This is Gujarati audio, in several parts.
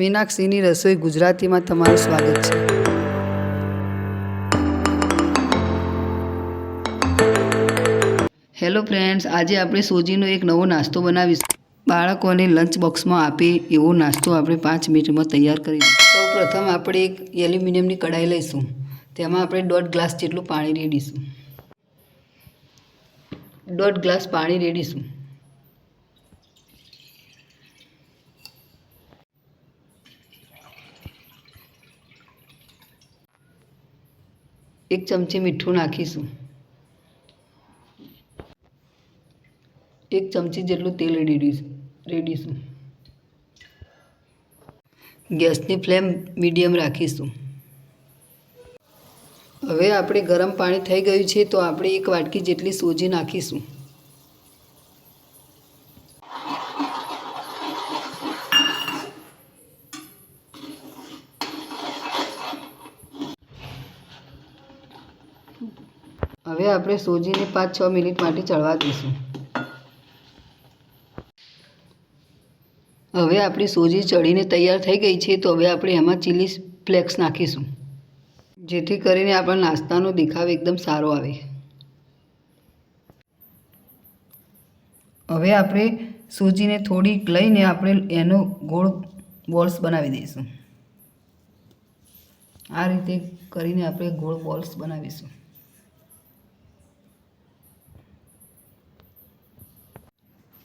મીનાક્ષીની રસોઈ ગુજરાતીમાં તમારું સ્વાગત છે। હેલો ફ્રેન્ડ્સ, આજે આપણે સોજીનો એક નવો નાસ્તો બનાવીશું। બાળકોને લંચ બોક્સમાં આપે એવો નાસ્તો આપણે 5 મિનિટમાં તૈયાર કરીશું। સૌપ્રથમ આપણે એક એલ્યુમિનિયમની કઢાઈ લઈશું। તેમાં આપણે 1.5 ગ્લાસ જેટલું પાણી રેડીશું। 1.5 ગ્લાસ પાણી રેડીશું। एक चमची मीठું નાખીશું। 1 ચમચી જેટલું તેલ રેડીશું। ગેસની ફ્લેમ મીડિયમ રાખીશું। હવે આપણે ગરમ પાણી થઈ ગયું છે તો આપણે 1 વાટકી જેટલી સોજી નાખીશું। હવે આપણે સોજીને 5-6 મિનિટ માટે ચડવા દઈશું। હવે આપણી સોજી ચડીને તૈયાર થઈ ગઈ છે તો હવે આપણે એમાં ચીલી ફ્લેક્સ નાખીશું, જેથી કરીને આપણા નાસ્તાનો દેખાવ એકદમ સારો આવે। હવે આપણે સોજીને થોડીક લઈને આપણે એનો ગોળ બોલ્સ બનાવી દઈશું। આ રીતે કરીને આપણે ગોળ બોલ્સ બનાવીશું।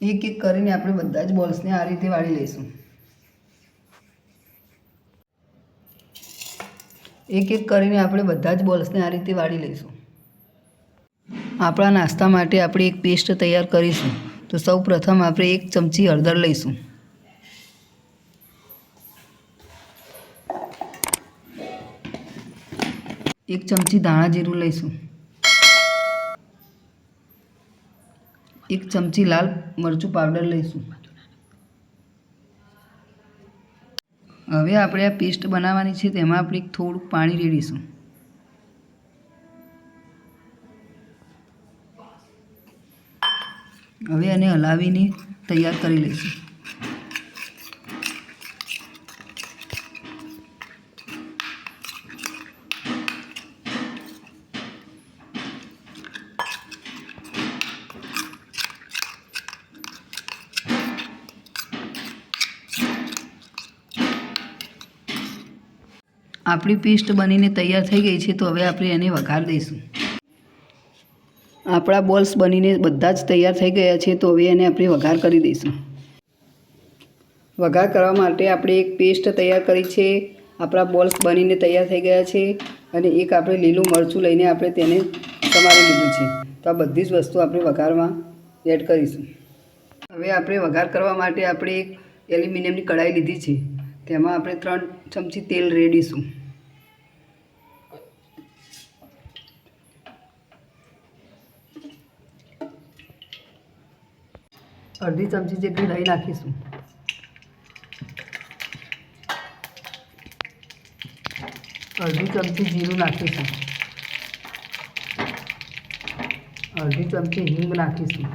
એક એક કરીને આપણે બધા જ બોલ્સને આ રીતે વાળી લઈશું। એક એક કરીને આપણે બધા જ બોલ્સને આ રીતે વાળી લઈશું। આપણા નાસ્તા માટે આપણે એક પેસ્ટ તૈયાર કરીશું। તો સૌ પ્રથમ આપણે 1 ચમચી હળદર લઈશું। 1 ચમચી ધાણા જીરું લઈશું। 1 ચમચી લાલ મરચું પાવડર લઈશું। હવે આપણે આ પેસ્ટ બનાવવાની છે તેમાં આપણે થોડું પાણી રેડીશું। હવે એને હલાવીને તૈયાર કરી લઈશું। આપણી પેસ્ટ બનીને તૈયાર થઈ ગઈ છે તો હવે આપણે એને વઘાર દઈશું। આપણા બોલ્સ બનીને બધા જ તૈયાર થઈ ગયા છે તો હવે એને આપણે વઘાર કરી દઈશું। વઘાર કરવા માટે આપણે એક પેસ્ટ તૈયાર કરી છે। આપણા બોલ્સ બનીને તૈયાર થઈ ગયા છે અને એક આપણે લીલું મરચું લઈને આપણે તેને સમારી લીધું છે। તો આ બધી જ વસ્તુ આપણે વઘારમાં એડ કરીશું। હવે આપણે વઘાર કરવા માટે આપણે એક એલ્યુમિનિયમની કઢાઈ લીધી છે। તેમાં આપણે 3 ચમચી તેલ રેડીશું। અડધી ચમચી જેટલી રાઈ નાખીશું। અડધી ચમચી જીરું નાખીશું। અડધી ચમચી હિંગ નાખીશું।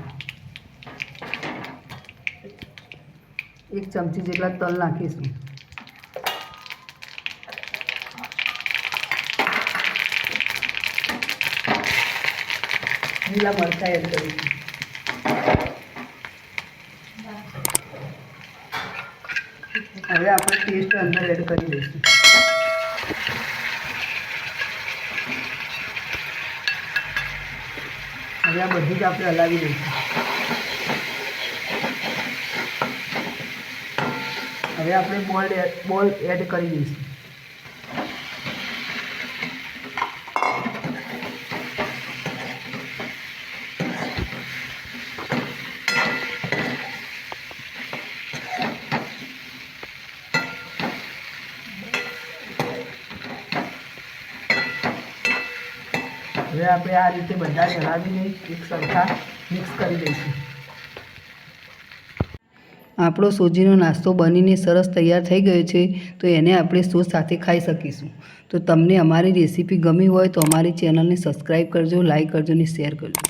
1 ચમચી જેટલા તલ નાખીશું। લીલા મરચાં એડ કરીશું। હવે આપણે પેસ્ટ અંદર એડ કરી દઈશું। હવે આ બધું જ આપણે હલાવી દઈશું। હવે આપણે બોલ એડ કરી દઈશું। હવે આપણે આ રીતે બધા જ હલાવીને એક સરખા મિક્સ કરી દઈશું। આપણો સોજીનો નાસ્તો બનીને સરસ તૈયાર થઈ ગયો છે તો એને આપણે સોસ સાથે ખાઈ શકીશું। તો તમને અમારી રેસીપી ગમી હોય તો અમારી ચેનલને સબસ્ક્રાઈબ કરજો, લાઈક કરજો અને શેર કરજો।